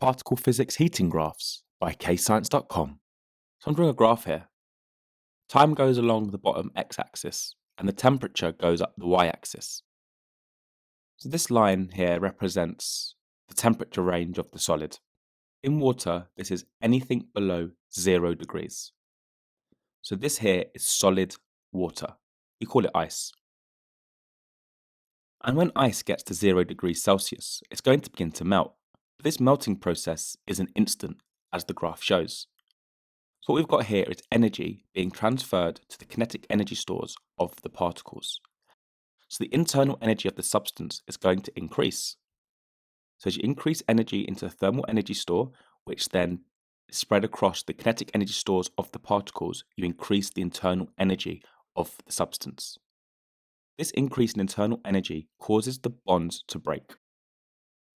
Particle Physics Heating Graphs by KayScience.com. So I'm drawing a graph here. Time goes along the bottom x-axis and the temperature goes up the y-axis. So this line here represents the temperature range of the solid. In water, this is anything below 0 degrees. So this here is solid water. We call it ice. And when ice gets to 0 degrees Celsius, it's going to begin to melt. But this melting process isn't instant, as the graph shows. So what we've got here is energy being transferred to the kinetic energy stores of the particles. So the internal energy of the substance is going to increase. So as you increase energy into the thermal energy store, which then is spread across the kinetic energy stores of the particles, you increase the internal energy of the substance. This increase in internal energy causes the bonds to break.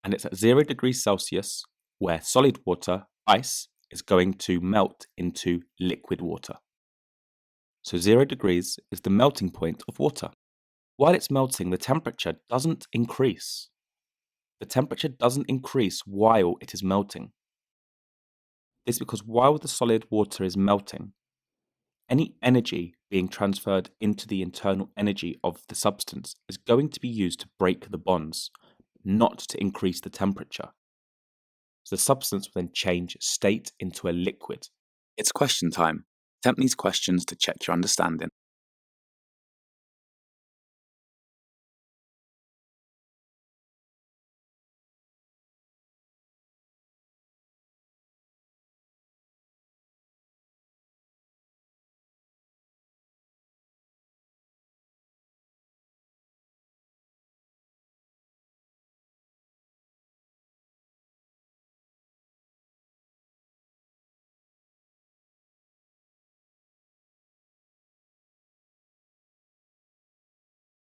And it's at 0 degrees Celsius where solid water, ice, is going to melt into liquid water. So 0 degrees is the melting point of water. While it's melting, the temperature doesn't increase. The temperature doesn't increase while it is melting. This is because while the solid water is melting, any energy being transferred into the internal energy of the substance is going to be used to break the bonds, not to increase the temperature. So the substance will then change state into a liquid. It's question time. Attempt these questions to check your understanding.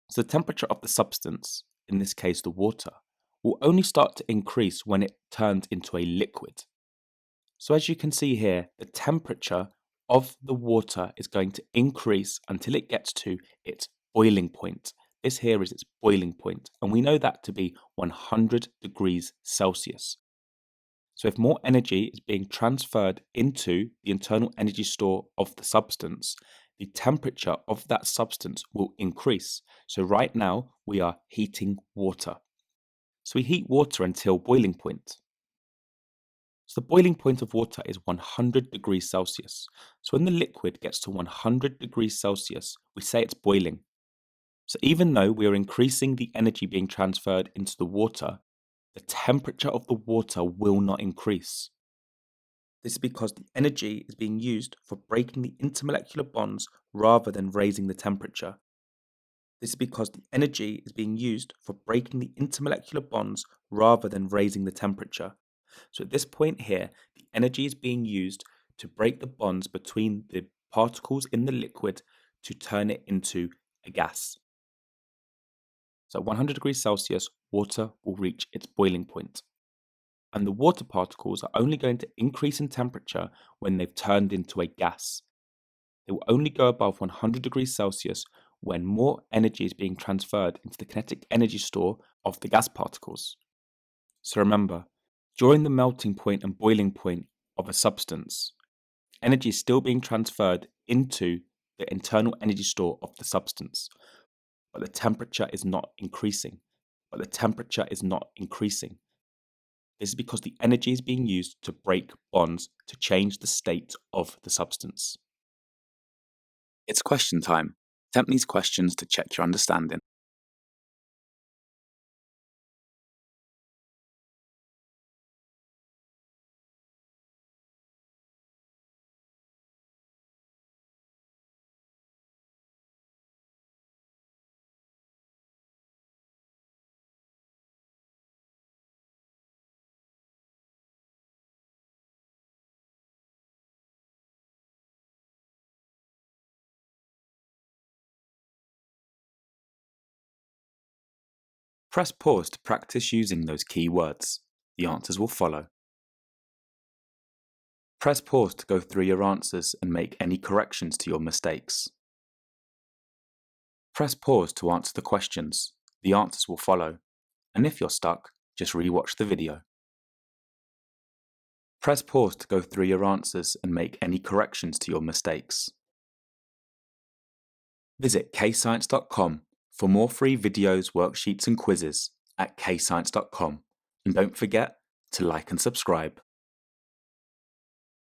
So the temperature of the substance, in this case the water, will only start to increase when it turns into a liquid. So as you can see here, the temperature of the water is going to increase until it gets to its boiling point. This here is its boiling point, and we know that to be 100 degrees Celsius. So if more energy is being transferred into the internal energy store of the substance, the temperature of that substance will increase. So right now we are heating water. So we heat water until boiling point. So the boiling point of water is 100 degrees Celsius. So when the liquid gets to 100 degrees Celsius, we say it's boiling. So even though we are increasing the energy being transferred into the water, the temperature of the water will not increase. This is because the energy is being used for breaking the intermolecular bonds rather than raising the temperature. This is because the energy is being used for breaking the intermolecular bonds rather than raising the temperature. So at this point here, the energy is being used to break the bonds between the particles in the liquid to turn it into a gas. So at 100 degrees Celsius, water will reach its boiling point. And the water particles are only going to increase in temperature when they've turned into a gas. They will only go above 100 degrees Celsius when more energy is being transferred into the kinetic energy store of the gas particles. So remember, during the melting point and boiling point of a substance, energy is still being transferred into the internal energy store of the substance, but the temperature is not increasing. This is because the energy is being used to break bonds to change the state of the substance. It's question time. Attempt these questions to check your understanding. Press pause to practice using those key words. The answers will follow. Press pause to go through your answers and make any corrections to your mistakes. Press pause to answer the questions. The answers will follow. And if you're stuck, just rewatch the video. Press pause to go through your answers and make any corrections to your mistakes. Visit KayScience.com for more free videos, worksheets and quizzes at KayScience.com, and don't forget to like and subscribe.